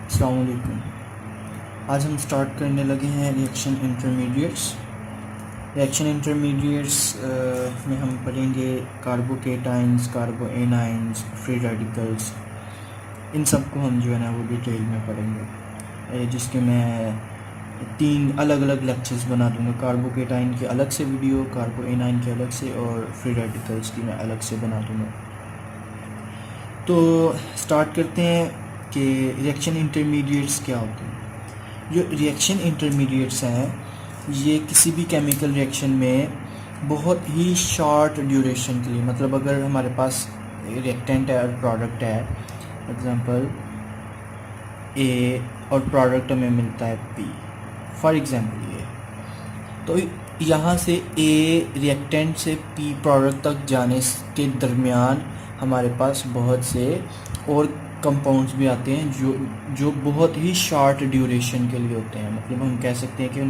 अस्सलाम वालेकुम। आज हम स्टार्ट करने लगे हैं रिएक्शन इंटरमीडिएट्स। रिएक्शन इंटरमीडिएट्स में हम पढ़ेंगे कार्बोकेटाइंस, कार्बोएनाइंस, फ्री रेडिकल्स। इन सब को हम जो है ना वो डिटेल में पढ़ेंगे, जिसके मैं 3 अलग अलग लेक्चर्स बना दूंगा। कार्बोकेटाइन की अलग से वीडियो, कार्बोएनाइन की अलग से, और फ्री रेडिकल्स की मैं अलग से बना दूंगा। तो स्टार्ट करते हैं कि रिएक्शन इंटरमीडिएट्स क्या होते हैं। जो रिएक्शन इंटरमीडिएट्स हैं ये किसी भी केमिकल रिएक्शन में बहुत ही शॉर्ट ड्यूरेशन के लिए, मतलब अगर हमारे पास रिएक्टेंट है और प्रोडक्ट है, एग्जांपल ए और प्रोडक्ट हमें मिलता है पी, फॉर एग्जांपल ये, तो यहाँ से ए रिएक्टेंट से पी प्रोडक्ट तक जाने के दरमियान हमारे पास बहुत से और कंपाउंड्स भी आते हैं जो बहुत ही शॉर्ट ड्यूरेशन के लिए होते हैं। मतलब हम कह सकते हैं कि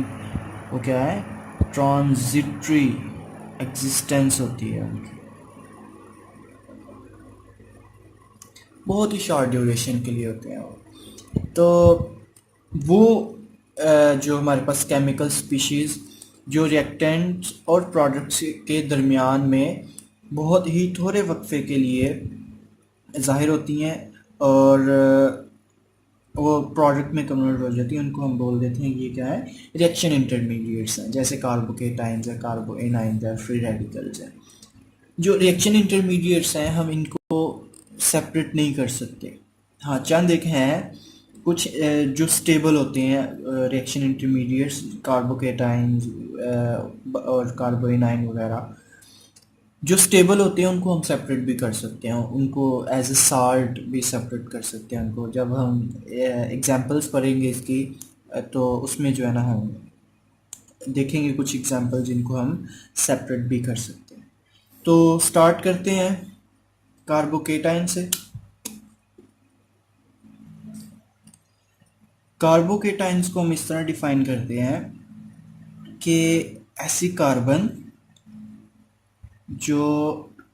वो क्या है, ट्रांजिटरी एग्जिस्टेंस होती है उनकी, बहुत ही शॉर्ट ड्यूरेशन के लिए होते हैं। तो वो जो हमारे पास केमिकल स्पीशीज़ जो रिएक्टेंट्स और प्रोडक्ट्स के दरमियान में बहुत ही थोड़े वक्फे के लिए ज़ाहिर होती हैं और वो प्रोडक्ट में कन्वर्ट हो जाती है, उनको हम बोल देते हैं ये क्या है, रिएक्शन इंटरमीडिएट्स हैं। जैसे कार्बोकेटाइंस है, कार्बोएनाइंस है, फ्री रेडिकल्स हैं। जो रिएक्शन इंटरमीडिएट्स हैं हम इनको सेपरेट नहीं कर सकते। हाँ, चंद एक हैं कुछ जो स्टेबल होते हैं रिएक्शन इंटरमीडिएट्स, कार्बोकेटाइंस और कार्बोएनाइन वगैरह जो स्टेबल होते हैं उनको हम सेपरेट भी कर सकते हैं, उनको एज ए साल्ट भी सेपरेट कर सकते हैं उनको। जब हम एग्जांपल्स पढ़ेंगे इसकी तो उसमें जो है ना हम देखेंगे कुछ एग्जांपल जिनको हम सेपरेट भी कर सकते हैं। तो स्टार्ट करते हैं कार्बोकेटाइन से। कार्बोकेटाइंस को हम इस तरह डिफाइन करते हैं कि ऐसी कार्बन जो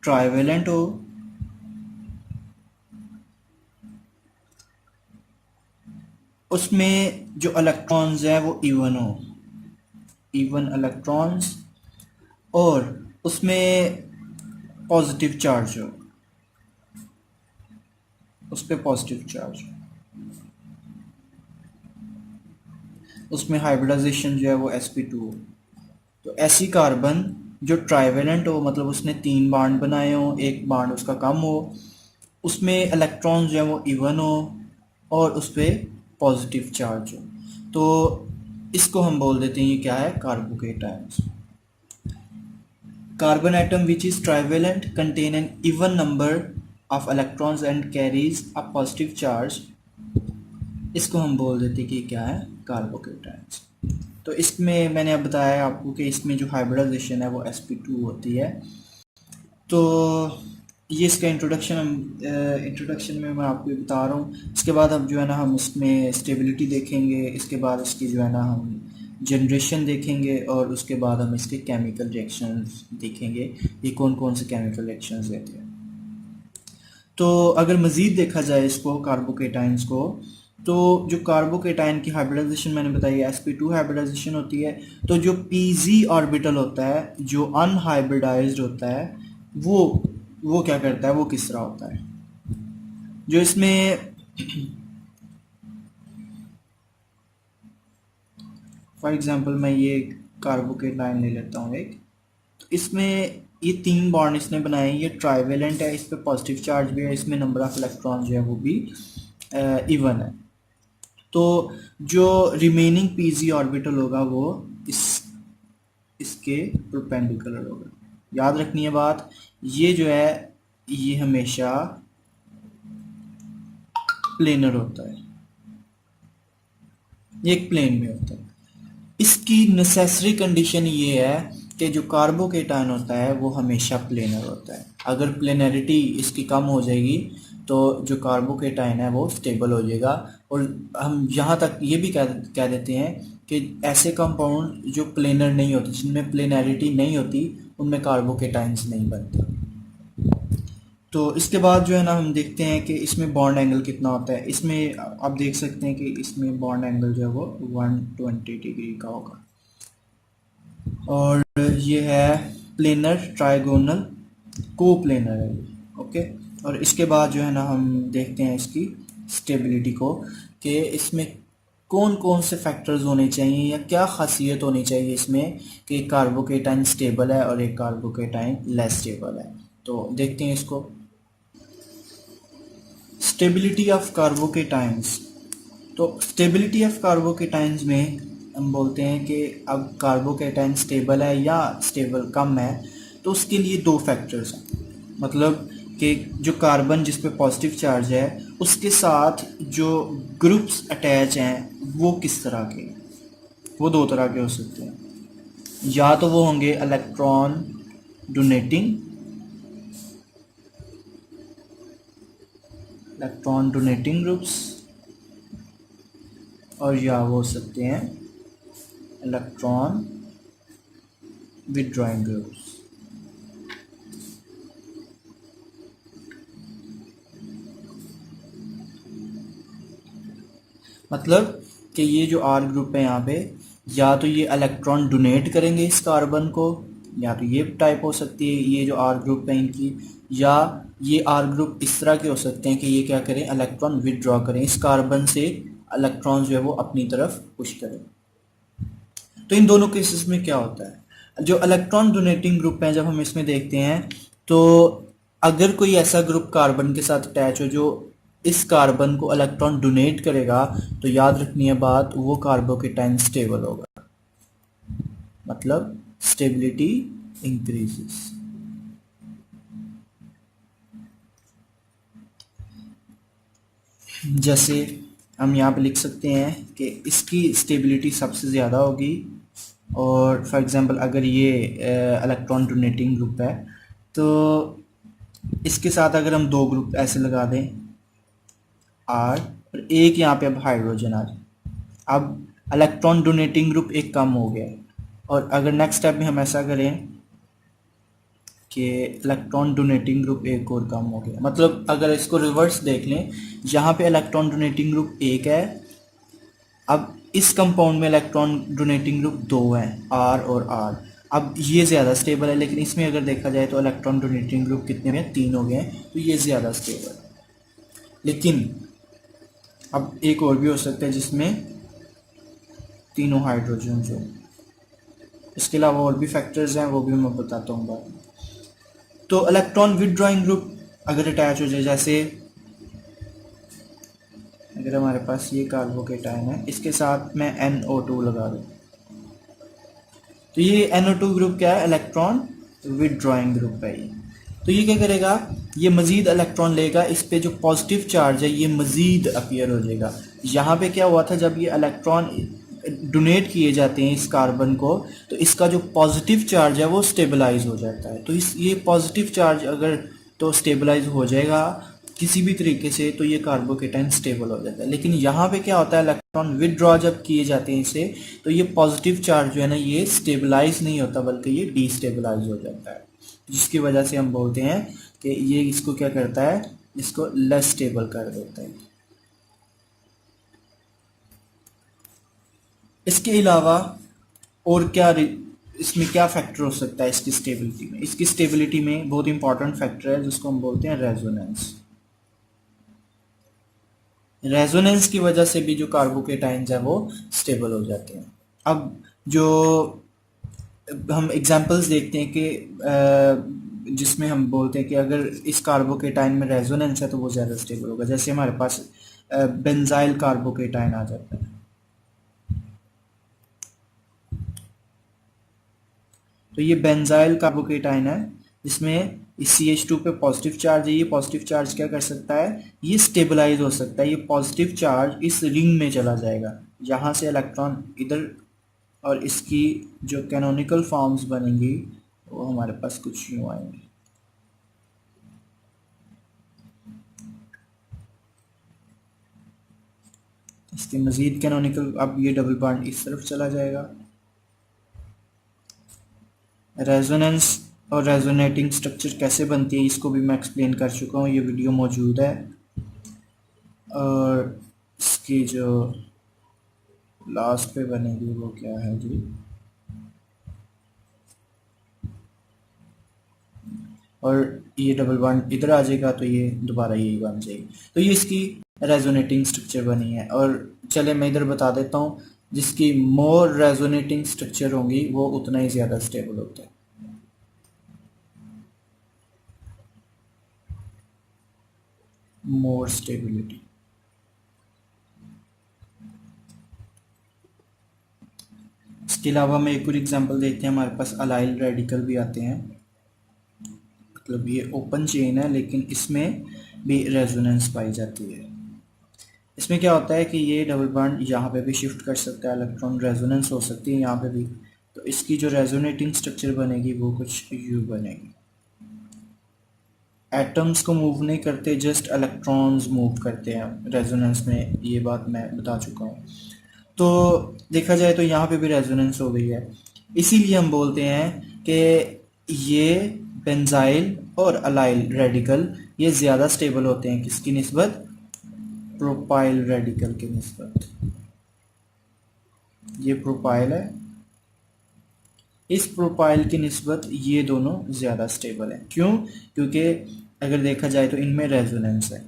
ट्राइवेलेंट हो, उसमें जो इलेक्ट्रॉन्स हैं वो इवन हो, इवन इलेक्ट्रॉन्स, और उसमें पॉजिटिव चार्ज हो, उस पर पॉजिटिव चार्ज हो, उसमें हाइब्रिडाइजेशन जो है वो sp2 हो। तो ऐसी कार्बन जो ट्राइवेलेंट हो, मतलब उसने 3 बॉन्ड बनाए हो, एक बॉन्ड उसका कम हो, उसमें इलेक्ट्रॉन्स जो है वो इवन हो और उस पर पॉजिटिव चार्ज हो, तो इसको हम बोल देते हैं ये क्या है, carbocations. Carbon atom which is trivalent contain an even number of electrons and carries a positive charge, इसको हम बोल देते हैं कि क्या है, कार्बोकेटाइंस। तो इसमें मैंने अब बताया आपको कि इसमें जो हाइब्रिडाइजेशन है वो sp2 होती है। तो ये इसका इंट्रोडक्शन में मैं आपको बता रहा हूँ। इसके बाद अब जो है ना हम इसमें स्टेबिलिटी देखेंगे, इसके बाद इसकी जो है ना हम जनरेशन देखेंगे, और उसके बाद हम इसके केमिकल रिएक्शंस देखेंगे, ये कौन कौन से केमिकल रिएक्शंस देते हैं। तो अगर मज़ीद देखा जाए इसको, कार्बोकेटाइंस को, तो जो कार्बोकेटाइन की हाइब्रिडाइजेशन मैंने बताई sp2 हाइब्रिडाइजेशन होती है। तो जो pz ऑर्बिटल होता है जो अनहाइब्रिडाइज्ड होता है वो क्या करता है, वो किस तरह होता है, जो इसमें फॉर एग्जांपल मैं ये कार्बोकेटाइन ले लेता हूँ एक, तो इसमें ये 3 बॉन्ड इसने बनाए, ये ट्राइवेलेंट है, इस पे पॉजिटिव चार्ज भी है, इसमें नंबर ऑफ इलेक्ट्रॉन जो है वो भी इवन है। तो जो रिमेनिंग pz ऑर्बिटल होगा वो इसके परपेंडिकुलर होगा। याद रखनी है बात, ये जो है ये हमेशा प्लेनर होता है, ये एक प्लेन में होता है। इसकी नेसेसरी कंडीशन ये है कि जो कार्बोकेटाइन होता है वो हमेशा प्लेनर होता है। अगर प्लेनरिटी इसकी कम हो जाएगी तो जो कार्बोकेटाइन है वो स्टेबल हो जाएगा। और हम यहाँ तक ये भी कह देते हैं कि ऐसे कंपाउंड जो प्लेनर नहीं होते, जिनमें प्लेनरिटी नहीं होती, उनमें कार्बोकेटाइंस नहीं बनते। तो इसके बाद जो है ना हम देखते हैं कि इसमें बॉन्ड एंगल कितना होता है। इसमें आप देख सकते हैं कि इसमें बॉन्ड एंगल जो है वो 120 डिग्री का होगा। और ये है प्लेनर, ट्राइगोनल, कोप्लेनर है ये। ओके, और इसके बाद जो है ना हम देखते हैं इसकी स्टेबिलिटी को, कि इसमें कौन कौन से फैक्टर्स होने चाहिए या क्या खासियत होनी चाहिए इसमें कि कार्बोकेटाइन स्टेबल है और एक कार्बोकेटाइन लेस स्टेबल है। तो देखते हैं इसको। Stability of carbocations. तो स्टेबिलिटी ऑफ कार्बोकेटाइंस में हम बोलते हैं कि अब कार्बोकेटाइन स्टेबल है या स्टेबल कम है, तो उसके लिए दो फैक्टर्स हैं। मतलब कि जो कार्बन जिस पे पॉजिटिव चार्ज है उसके साथ जो ग्रुप्स अटैच हैं वो किस तरह के, वो दो तरह के हो सकते हैं। या तो वो होंगे इलेक्ट्रॉन डोनेटिंग ग्रुप्स, और या वो हो सकते हैं इलेक्ट्रॉन विथड्रॉइंग ग्रुप्स। मतलब कि ये जो आर ग्रुप है यहाँ पे, या तो ये इलेक्ट्रॉन डोनेट करेंगे इस कार्बन को, या तो ये टाइप हो सकती है ये जो आर ग्रुप है इनकी, या ये आर ग्रुप इस तरह के हो सकते हैं कि ये क्या करें, इलेक्ट्रॉन विथड्रॉ करें इस कार्बन से, इलेक्ट्रॉन जो है वो अपनी तरफ पुश करें। तो इन दोनों केसेस में क्या होता है, जो इलेक्ट्रॉन डोनेटिंग ग्रुप है जब हम इसमें देखते हैं, तो अगर कोई ऐसा ग्रुप कार्बन के साथ अटैच हो जो इस कार्बन को इलेक्ट्रॉन डोनेट करेगा, तो याद रखनी है बात, वो कार्बोकेटाइन स्टेबल होगा। मतलब स्टेबिलिटी इंक्रीजेस। जैसे हम यहाँ पे लिख सकते हैं कि इसकी स्टेबिलिटी सबसे ज़्यादा होगी, और फॉर एग्जांपल अगर ये इलेक्ट्रॉन डोनेटिंग ग्रुप है, तो इसके साथ अगर हम दो ग्रुप ऐसे लगा दें आर, और एक यहाँ पे अब हाइड्रोजन आ जाए, अब इलेक्ट्रॉन डोनेटिंग ग्रुप एक कम हो गया। और अगर नेक्स्ट स्टेप में हम ऐसा करें कि इलेक्ट्रॉन डोनेटिंग ग्रुप एक और कम हो गया, मतलब अगर इसको रिवर्स देख लें, यहाँ पे इलेक्ट्रॉन डोनेटिंग ग्रुप एक है, अब इस कंपाउंड में इलेक्ट्रॉन डोनेटिंग ग्रुप दो हैं, आर और आर। अब ये ज़्यादा स्टेबल है, लेकिन इसमें अगर देखा जाए तो इलेक्ट्रॉन डोनेटिंग ग्रुप कितने हैं, तीन हो गए हैं, तो ये ज़्यादा स्टेबल है। लेकिन अब एक और भी हो सकता है जिसमें तीनों हाइड्रोजन हो। इसके अलावा और भी फैक्टर्स हैं, वो भी मैं बताता हूँ बाद में। तो इलेक्ट्रॉन विथड्रॉइंग ग्रुप अगर अटैच हो जाए, जैसे अगर हमारे पास ये कार्बोकेटाइन है, इसके साथ मैं NO2 लगा दूँ, तो ये NO2 ग्रुप क्या है, इलेक्ट्रॉन विथड्रॉइंग ग्रुप है ये। तो ये क्या करेगा, ये मज़ीद इलेक्ट्रॉन लेगा, इस पे जो पॉजिटिव चार्ज है ये मज़ीद अपीयर हो जाएगा। यहाँ पे क्या हुआ था, जब ये इलेक्ट्रॉन डोनेट किए जाते हैं इस कार्बन को, तो इसका जो पॉजिटिव चार्ज है वो स्टेबलाइज हो जाता है। तो ये पॉजिटिव चार्ज अगर तो स्टेबलाइज हो जाएगा किसी भी तरीके से, तो ये कार्बोकेटाइन स्टेबल हो जाता है। लेकिन यहाँ पे क्या होता है, इलेक्ट्रॉन विथड्रॉ जब किए जाते हैं इसे, तो ये पॉजिटिव चार्ज जो है ना ये स्टेबलाइज नहीं होता, बल्कि ये डीस्टेबलाइज हो जाता है, जिसकी वजह से हम बोलते हैं कि ये इसको क्या करता है, इसको लेस स्टेबल कर देता है। इसके अलावा और क्या इसमें क्या फैक्टर हो सकता है इसकी स्टेबिलिटी में, इसकी स्टेबिलिटी में बहुत इंपॉर्टेंट फैक्टर है जिसको हम बोलते हैं रेजोनेंस। रेजोनेंस की वजह से भी जो कार्बोकेटाइंस है वो स्टेबल हो जाते हैं। अब जो हम एग्जांपल्स देखते हैं कि जिसमें हम बोलते हैं कि अगर इस कार्बोकेटाइन में रेजोनेंस है तो वो ज़्यादा स्टेबल होगा। जैसे हमारे पास बेंजाइल कार्बोकेटाइन आ जाता है, तो ये बेंजाइल कार्बोकेटाइन है जिसमें इस CH2 पे पॉजिटिव चार्ज है। ये पॉजिटिव चार्ज क्या कर सकता है, ये स्टेबलाइज हो सकता है। ये पॉजिटिव चार्ज इस रिंग में चला जाएगा, जहाँ से इलेक्ट्रॉन इधर, और इसकी जो कैनोनिकल फॉर्म्स बनेंगी वो हमारे पास कुछ यूँ आएंगी। इसके मज़ीद कैनोनिकल, अब ये डबल बॉन्ड इस तरफ चला जाएगा। रेजोनेंस और रेजोनेटिंग स्ट्रक्चर कैसे बनती है इसको भी मैं एक्सप्लेन कर चुका हूँ, ये वीडियो मौजूद है। और इसकी जो लास्ट पे बनेगी वो क्या है जी, और ये डबल बॉन्ड इधर आ जाएगा तो ये दोबारा यही बन जाएगी। तो ये इसकी रेजोनेटिंग स्ट्रक्चर बनी है। और चले मैं इधर बता देता हूँ, जिसकी मोर रेजोनेटिंग स्ट्रक्चर होंगी वो उतना ही ज़्यादा स्टेबल होता है। More stability. इसके अलावा मैं एक और एग्जांपल देखते हैं, हमारे पास अलाइल रेडिकल भी आते हैं। मतलब ये ओपन चेन है लेकिन इसमें भी रेजोनेंस पाई जाती है। इसमें क्या होता है कि ये डबल बॉन्ड यहाँ पे भी शिफ्ट कर सकता है, इलेक्ट्रॉन रेजोनेंस हो सकती है यहाँ पे भी। तो इसकी जो रेजोनेटिंग स्ट्रक्चर बनेगी वो कुछ यू बनेगी। एटम्स को मूव नहीं करते, जस्ट इलेक्ट्रॉन्स मूव करते हैं रेजोनेंस में, ये बात मैं बता चुका हूँ। तो देखा जाए तो यहाँ पे भी रेजोनेंस हो गई है। इसीलिए हम बोलते हैं कि ये बेंजाइल और अलाइल रेडिकल ये ज़्यादा स्टेबल होते हैं किसकी निस्बत, प्रोपाइल रेडिकल की निस्बत। ये प्रोपाइल है, इस प्रोपाइल की निस्बत ये दोनों ज़्यादा स्टेबल हैं। क्यों? क्योंकि अगर देखा जाए तो इनमें रेजोनेंस है,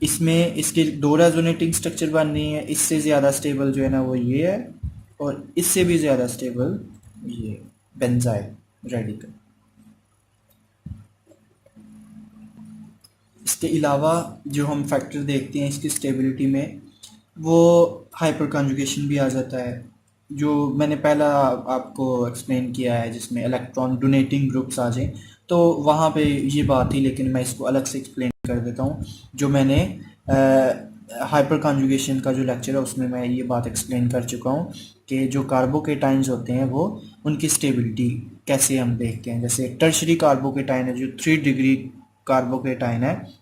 इसमें इसके दो रेजोनेटिंग स्ट्रक्चर बन रही है। इससे ज़्यादा स्टेबल जो है ना वो ये है, और इससे भी ज़्यादा स्टेबल ये बेंजाइल रेडिकल। इसके अलावा जो हम फैक्टर देखते हैं इसकी स्टेबिलिटी में, वो हाइपर कॉन्जुगेशन भी आ जाता है, जो मैंने पहला आपको एक्सप्लेन किया है, जिसमें इलेक्ट्रॉन डोनेटिंग ग्रुप्स आ जाएं। तो वहाँ पे ये बात थी, लेकिन मैं इसको अलग से एक्सप्लेन कर देता हूँ। जो मैंने हाइपर कॉन्जुगेशन का जो लेक्चर है उसमें मैं ये बात एक्सप्लेन कर चुका हूँ कि जो कार्बोकेटाइंस होते हैं वो उनकी स्टेबिलिटी कैसे हम देखते हैं। जैसे टर्शरी कार्बोकेटाइन है, जो 3 डिग्री कार्बोकेटाइन है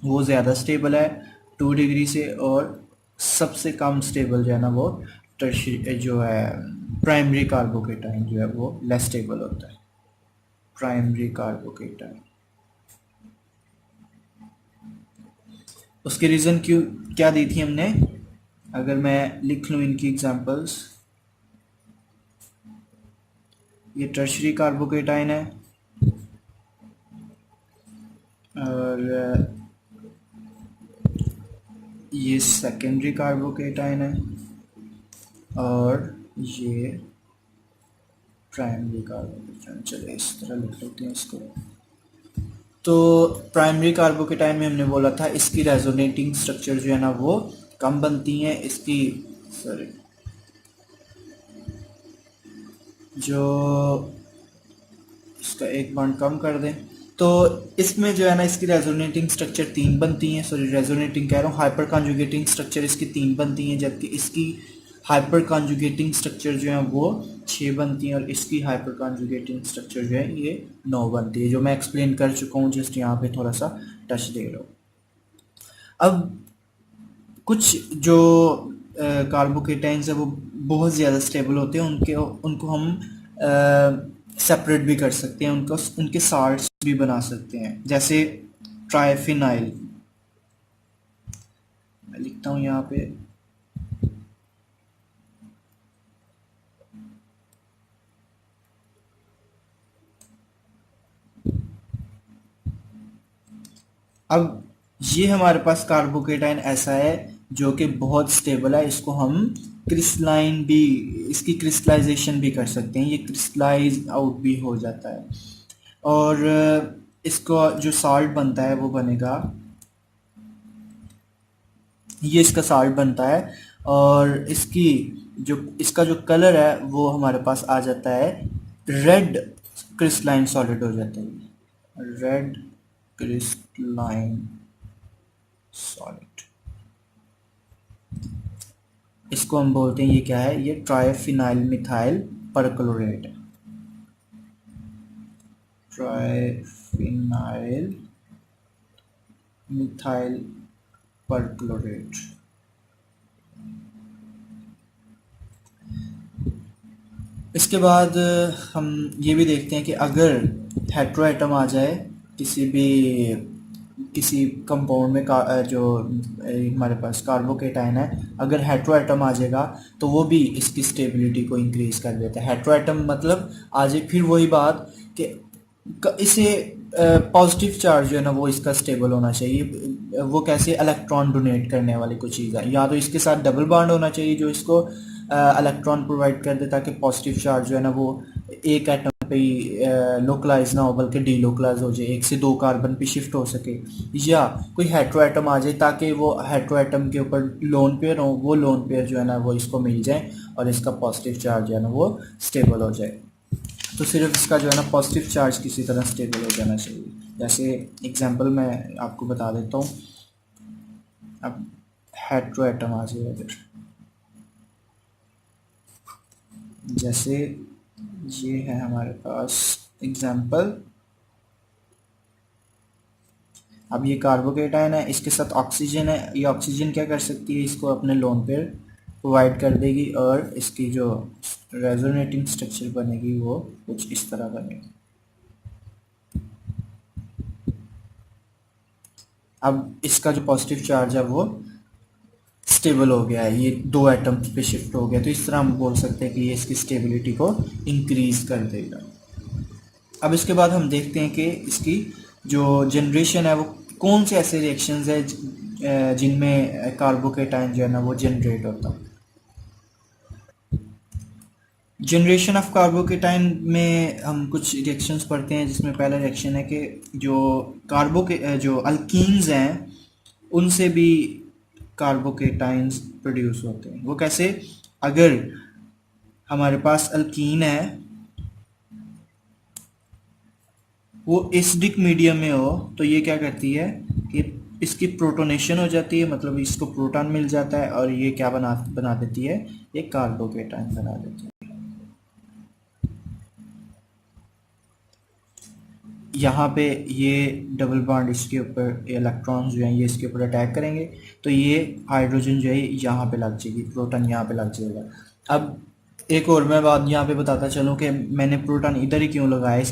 वो ज़्यादा स्टेबल है 2 डिग्री से, और सबसे कम स्टेबल जो है ना वो टर्शरी जो है प्राइमरी कार्बोकेटाइन जो है वो लेस स्टेबल होता है। प्राइमरी कार्बोकेटाइन, उसके रीज़न क्यों क्या दी थी हमने, अगर मैं लिख लूँ इनकी एग्जांपल्स। ये टर्शरी कार्बोकेटाइन है, और ये सेकेंडरी कार्बोकेटाइन है, और ये प्राइमरी कार्बोकेटाइन। चलिए इस तरह लिख लेते हैं इसको। तो प्राइमरी कार्बोकेटाइन में हमने बोला था इसकी रेजोनेटिंग स्ट्रक्चर जो है ना वो कम बनती हैं। इसकी सॉरी जो इसका एक बॉन्ड कम कर दें, तो इसमें जो है ना इसकी रेजोनेटिंग स्ट्रक्चर 3 बनती हैं। सॉरी रेजोनेटिंग कह रहा हूँ, हाइपर कॉन्जुगेटिंग स्ट्रक्चर इसकी 3 बनती हैं, जबकि इसकी हाइपर कॉन्जुगेटिंग स्ट्रक्चर जो है वो 6 बनती हैं, और इसकी हाइपर कॉन्जुगेटिंग स्ट्रक्चर जो है ये 9 बनती है, जो मैं एक्सप्लेन कर चुका हूँ। जस्ट यहाँ पे थोड़ा सा टच दे रहा हूँ। अब कुछ जो कार्बोकेटाइंस है वो बहुत ज़्यादा स्टेबल होते हैं, उनके उनको हम सेपरेट भी कर सकते हैं, उनको उनके साल्ट्स भी बना सकते हैं, जैसे ट्राइफिनाइल। मैं लिखता हूँ यहाँ पे, अब ये हमारे पास कार्बोकेटाइन ऐसा है जो कि बहुत स्टेबल है, इसको हम क्रिस्टलाइन भी, इसकी क्रिस्टलाइजेशन भी कर सकते हैं, ये क्रिस्टलाइज आउट भी हो जाता है। और इसको जो साल्ट बनता है वो बनेगा, ये इसका साल्ट बनता है, और इसकी जो इसका जो कलर है वो हमारे पास आ जाता है रेड क्रिस्टलाइन सॉलिड हो जाता है, रेड क्रिस्टलाइन सॉलिड। इसको हम बोलते हैं, ये क्या है, ये ट्राइफिनाइल मिथाइल परक्लोरेट है, ट्राइफिनाइल मिथाइल परक्लोरेट। इसके बाद हम ये भी देखते हैं कि अगर हेट्रो एटम आ जाए किसी कंपाउंड में जो हमारे पास कार्बोकेटाइन है, अगर हेट्रो एटम आ जाएगा तो वो भी इसकी स्टेबिलिटी को इंक्रीज कर देता है। हेट्रो एटम मतलब आ जाए फिर वही बात कि इसे पॉजिटिव चार्ज जो है ना वो इसका स्टेबल होना चाहिए। वो कैसे, इलेक्ट्रॉन डोनेट करने वाली कोई चीज़ है, या तो इसके साथ डबल बॉन्ड होना चाहिए जो इसको इलेक्ट्रॉन प्रोवाइड कर दे ताकि पॉजिटिव चार्ज जो है ना वो एक एटम पे ही लोकलाइज ना हो बल्कि डीलोकलाइज हो जाए, एक से दो कार्बन पे शिफ्ट हो सके, या कोई हेट्रो एटम आ जाए ताकि वो हेट्रो एटम के ऊपर लोन पेयर हो, वो लोन पेयर जो है ना वो इसको मिल जाए और इसका पॉजिटिव चार्ज जो है ना वो स्टेबल हो जाए। तो सिर्फ इसका जो है ना पॉजिटिव चार्ज किसी तरह स्टेबल हो जाना चाहिए। जैसे एग्जांपल मैं आपको बता देता हूँ। अब हेट्रो एटम आ जाए अगर, जैसे ये है हमारे पास एग्जांपल। अब ये कार्बोकेटाइन है, इसके साथ ऑक्सीजन है, ये ऑक्सीजन क्या कर सकती है, इसको अपने लोन पेयर प्रोवाइड कर देगी और इसकी जो रेजोनेटिंग स्ट्रक्चर बनेगी वो कुछ इस तरह बनेगी। अब इसका जो पॉजिटिव चार्ज है वो स्टेबल हो गया है, ये दो एटम्स पे शिफ्ट हो गया, तो इस तरह हम बोल सकते हैं कि ये इसकी स्टेबिलिटी को इंक्रीज कर देगा। अब इसके बाद हम देखते हैं कि इसकी जो जनरेशन है वो कौन से ऐसे रिएक्शंस है जिनमें कार्बोकेटाइन जो है ना वो जनरेट होता है। जनरेशन ऑफ कार्बोकेटाइन में हम कुछ रिएक्शंस पढ़ते हैं, जिसमें पहला रिएक्शन है कि जो अल्कीन्स हैं उनसे भी कार्बोकेटाइंस प्रोड्यूस होते हैं। वो कैसे, अगर हमारे पास अल्कीन है वो एसिडिक मीडियम में हो तो ये क्या करती है कि इसकी प्रोटोनेशन हो जाती है, मतलब इसको प्रोटॉन मिल जाता है और ये क्या बना देती है, ये कार्बोकेटाइन बना देती है। यहाँ पे ये डबल बॉन्ड इसके ऊपर इलेक्ट्रॉन्स जो हैं ये इसके ऊपर अटैक करेंगे तो ये हाइड्रोजन जो है यहाँ पे लग जाएगी, प्रोटॉन यहाँ पे लग जाएगा। अब एक और मैं बात यहाँ पे बताता चलूँ कि मैंने प्रोटॉन इधर ही क्यों लगाया, इस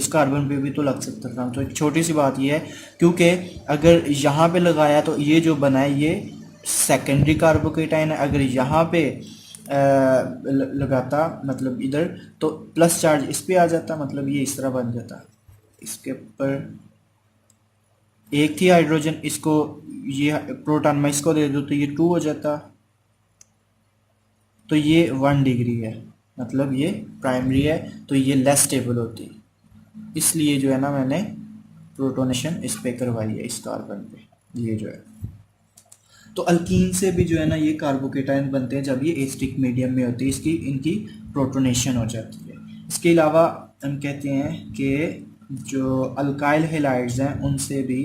कार्बन पे भी तो लग सकता था। तो एक छोटी सी बात ये है क्योंकि अगर यहाँ पे लगाया तो ये जो बना है ये सेकेंडरी कार्बोकेटाइन है, अगर यहाँ पे लगाता मतलब इधर तो प्लस चार्ज इस पे आ जाता, मतलब ये इस तरह बन जाता। इसके ऊपर एक थी हाइड्रोजन, इसको ये प्रोटॉन में इसको दे दो तो ये 2 हो जाता, तो ये 1 डिग्री है, मतलब ये प्राइमरी है तो ये लेस स्टेबल होती, इसलिए जो है ना मैंने प्रोटोनेशन इस पे करवाई है इस कार्बन पे, ये जो है। तो अल्कीन से भी जो है ना ये कार्बोकेटाइन बनते हैं जब ये एसिडिक मीडियम में होती है, इनकी प्रोटोनेशन हो जाती है। इसके अलावा हम कहते हैं कि जो अल्काइल हैलाइड्स हैं उनसे भी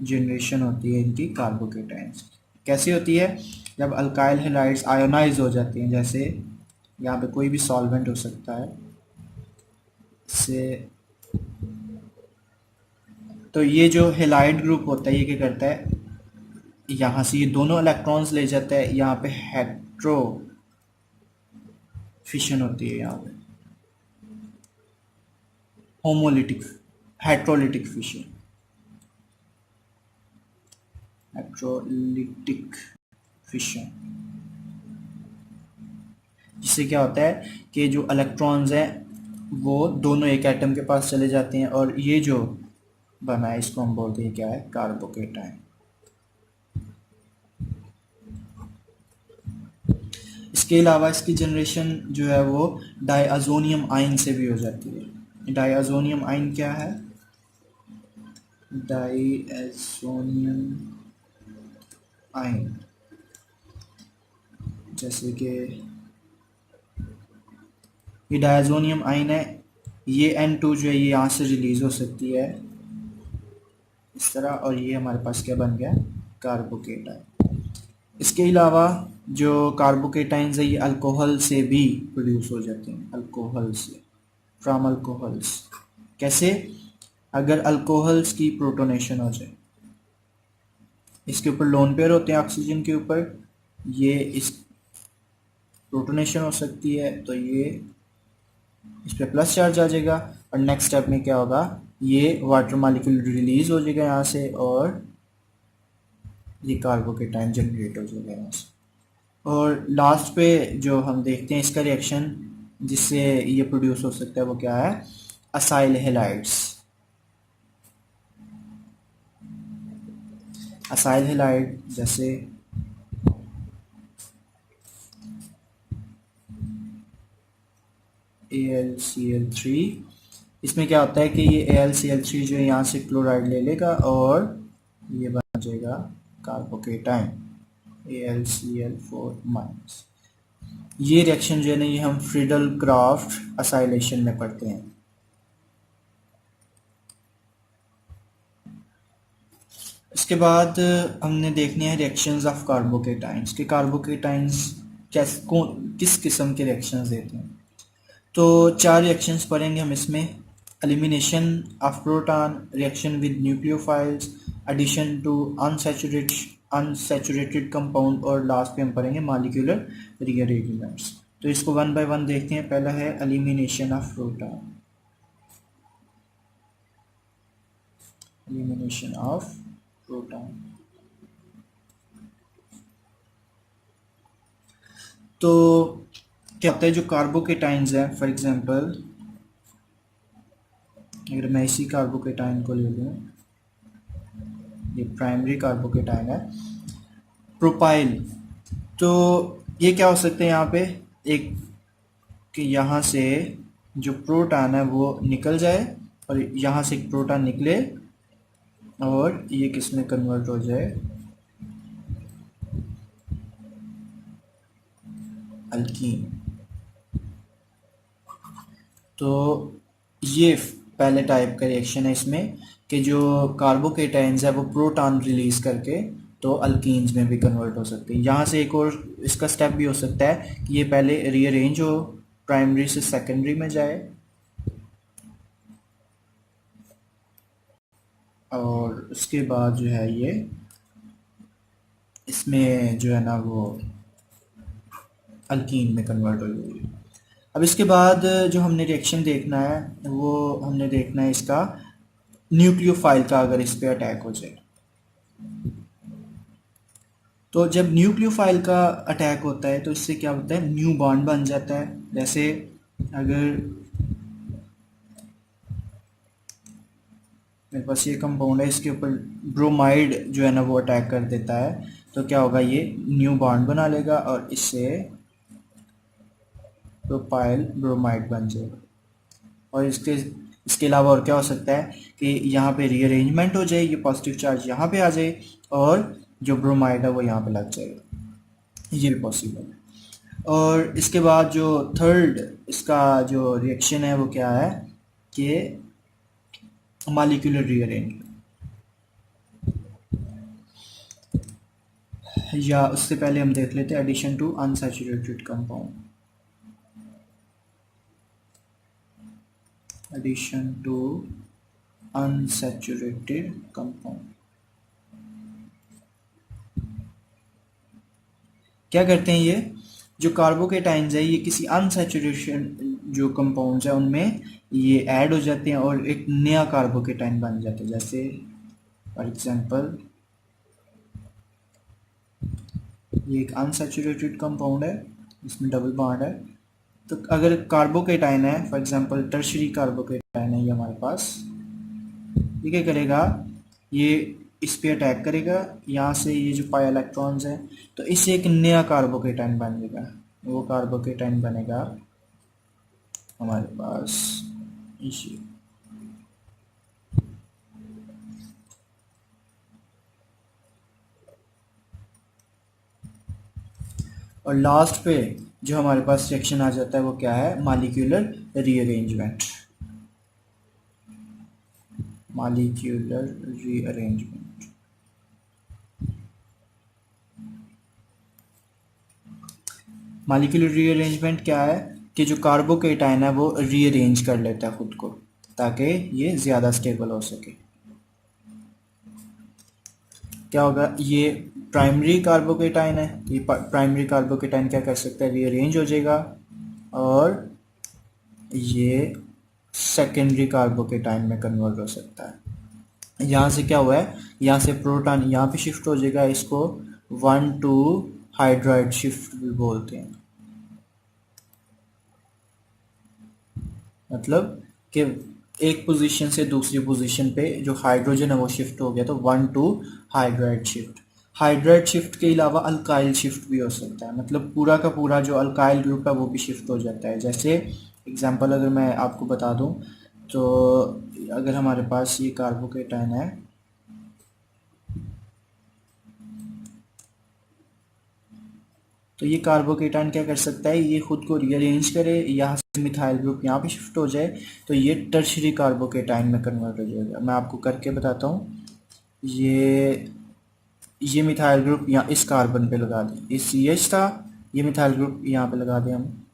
जनरेशन होती है इनकी कार्बोकेटाइन्स। कैसे होती है, जब अल्काइल हैलाइड्स आयोनाइज हो जाती हैं, जैसे यहाँ पे कोई भी सॉल्वेंट हो सकता है से, तो ये जो हैलाइड ग्रुप होता है ये क्या करता है, यहाँ से ये दोनों इलेक्ट्रॉन्स ले जाता है, यहाँ पे हेट्रो फिशन होती है, यहाँ पे homolytic heterolytic fission, heterolytic fission, जिससे क्या होता है कि जो इलेक्ट्रॉन्स हैं वो दोनों एक एटम के पास चले जाते हैं और ये जो बना है इसको हम बोलते हैं क्या है, कार्बोकेटाइन। इसके अलावा इसकी जनरेशन जो है वो डाइअज़ोनियम आयन से भी हो जाती है। डाइअज़ोनियम आयन क्या है, डाइअज़ोनियम आयन जैसे कि ये डाइअज़ोनियम आयन है, ये N2 जो है ये यहाँ से रिलीज हो सकती है इस तरह, और ये हमारे पास क्या बन गया, कार्बोकेटाइन। इसके अलावा जो कार्बोकेटाइन्स है ये अल्कोहल से भी प्रोड्यूस हो जाते हैं, अल्कोहल से, फ्रॉम अल्कोहल्स। कैसे, अगर अल्कोहल्स की प्रोटोनेशन हो जाए, इसके ऊपर लोन पेयर होते हैं ऑक्सीजन के ऊपर, ये इस प्रोटोनेशन हो सकती है, तो ये इस पे प्लस चार्ज आ जाएगा। और नेक्स्ट स्टेप में क्या होगा, ये वाटर मॉलिक्यूल रिलीज हो जाएगा यहाँ से और ये कार्बोकेटाइन जनरेट हो जाएगा यहाँ से। और लास्ट पे जो हम देखते हैं इसका रिएक्शन जिससे ये प्रोड्यूस हो सकता है वो क्या है, असाइल हेलाइड्स। असाइल हेलाइड जैसे AlCl3, इसमें क्या होता है कि ये AlCl3 जो है यहाँ से क्लोराइड ले लेगा और ये बन जाएगा कार्बोकेटाइन AlCl4-। ये रिएक्शन जो है ना ये हम फ्रीडल क्राफ्ट असाइलेशन में पढ़ते हैं। इसके बाद हमने देखने हैं रिएक्शंस ऑफ कार्बोकेटाइंस कि कार्बोकेटाइंस किस किस्म के रिएक्शंस देते हैं। तो 4 रिएक्शंस पढ़ेंगे हम इसमें, elimination of proton, reaction with nucleophiles, addition to unsaturated compound और लास्ट पे हम पढ़ेंगे मॉलिक्यूलर रीअरेंजमेंट्स। तो इसको वन बाय वन देखते हैं। पहला है elimination of proton. Elimination of proton, तो क्या होता है जो कार्बोकेटाइंस है, फॉर एग्जांपल अगर मैं इसी कार्बोकेटाइन को ले लूँ, ये प्राइमरी कार्बोकेटाइन है प्रोपाइल, तो ये क्या हो सकते हैं यहाँ पे, एक कि यहाँ से जो प्रोटॉन है वो निकल जाए और यहाँ से एक प्रोटॉन निकले और ये किस में कन्वर्ट हो जाए, अल्कीन। तो ये पहले टाइप का रिएक्शन है इसमें कि जो कार्बोकेटाइंस है वो प्रोटॉन रिलीज करके तो अल्कीन्स में भी कन्वर्ट हो सकते हैं। यहाँ से एक और इसका स्टेप भी हो सकता है कि ये पहले रीअरेंज हो, प्राइमरी से सेकेंडरी में जाए और उसके बाद जो है ये इसमें जो है ना वो अल्कीन में कन्वर्ट हो जाएगी। अब इसके बाद जो हमने रिएक्शन देखना है वो हमने देखना है इसका न्यूक्लियोफाइल का, अगर इस पे अटैक हो जाए। तो जब न्यूक्लियोफाइल का अटैक होता है तो इससे क्या होता है, न्यू बॉन्ड बन जाता है। जैसे अगर मेरे पास ये कंपाउंड है, इसके ऊपर ब्रोमाइड जो है ना वो अटैक कर देता है, तो क्या होगा, ये न्यू बॉन्ड बना लेगा और इससे प्रोपाइल ब्रोमाइड बन जाएगा। और इसके अलावा और क्या हो सकता है कि यहाँ पे रीअरेंजमेंट हो जाए, ये पॉजिटिव चार्ज यहाँ पे आ जाए और जो ब्रोमाइड है वो यहाँ पे लग जाएगा, ये भी पॉसिबल है। और इसके बाद जो थर्ड इसका जो रिएक्शन है वो क्या है कि मॉलिक्यूलर रीअरेंजमेंट, या उससे पहले हम देख लेते हैं addition to unsaturated compound. addition to unsaturated compound, क्या करते हैं, ये जो कार्बोकेटाइंस है ये किसी अनसैचुरेशन जो कंपाउंड्स है उनमें ये ऐड हो जाते हैं और एक नया कार्बोकेटाइन बन जाता है। जैसे फॉर एग्जांपल ये एक अनसैचुरेटेड कंपाउंड है, इसमें डबल बॉन्ड है, तो अगर कार्बोकेटाइन है फॉर एग्जांपल टर्शरी कार्बोकेटाइन है ये हमारे पास, ये क्या करेगा, ये इस पे अटैक करेगा, यहाँ से ये जो पाई इलेक्ट्रॉन्स हैं तो इससे एक नया कार्बोकेटाइन बनेगा। वो कार्बोकेटाइन बनेगा हमारे पास इसी। और लास्ट पे जो हमारे पास रिएक्शन आ जाता है वो क्या है, molecular rearrangement. Molecular rearrangement, molecular rearrangement क्या है कि जो कार्बोकेटाइन है वो रीअरेंज कर लेता है खुद को ताकि ये ज़्यादा स्टेबल हो सके। क्या होगा, ये प्राइमरी कार्बोकेटाइन है, ये प्राइमरी कार्बोकेटाइन क्या कर सकता है, रीअरेंज हो जाएगा और ये सेकेंडरी कार्बोकेटाइन में कन्वर्ट हो सकता है। यहाँ से क्या हुआ है, यहाँ से प्रोटॉन यहाँ पे शिफ्ट हो जाएगा, इसको 1,2 हाइड्राइड शिफ्ट भी बोलते हैं। मतलब कि एक पोजीशन से दूसरी पोजीशन पे जो हाइड्रोजन है वो शिफ्ट हो गया, तो 1,2 हाइड्राइड शिफ्ट। हाइड्राइड शिफ्ट के अलावा अल्काइल शिफ्ट भी हो सकता है, मतलब पूरा का पूरा जो अल्काइल ग्रुप है वो भी शिफ्ट हो जाता है। जैसे एग्जांपल अगर मैं आपको बता दूं, तो अगर हमारे पास ये कार्बोकेटाइन है, तो ये कार्बोकेटाइन क्या कर सकता है, ये खुद को रीअरेंज करे, यहाँ से मिथाइल ग्रुप यहाँ पे शिफ्ट हो जाए, तो ये टर्शरी कार्बोकेटाइन में कन्वर्ट हो जाएगा। मैं आपको करके बताता हूँ। ये मिथाइल ग्रुप यहाँ इस कार्बन पे लगा दें, ये CH था, ये मिथाइल ग्रुप यहाँ पे लगा दें हम,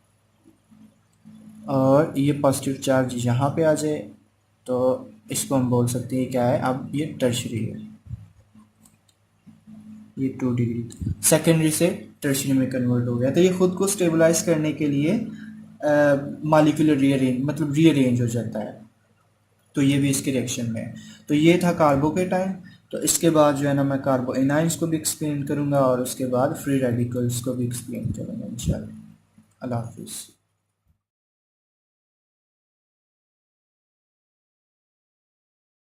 और ये पॉजिटिव चार्ज यहाँ पे आ जाए, तो इसको हम बोल सकते हैं क्या है, अब ये टर्शरी है, ये 2 डिग्री सेकेंडरी से टर्शरी में कन्वर्ट हो गया। तो ये खुद को स्टेबलाइज करने के लिए मॉलिक्यूलर रीअरेंज मतलब रीअरेंज हो जाता है, तो ये भी इसके रिएक्शन में है। तो ये था कार्बोकेटाइन। तो इसके बाद जो है ना मैं कार्बो एनाइंस को भी एक्सप्लेन करूंगा और उसके बाद फ्री रेडिकल्स को भी एक्सप्लेन करूंगा इंशाल्लाह। अल्लाह हाफिज़।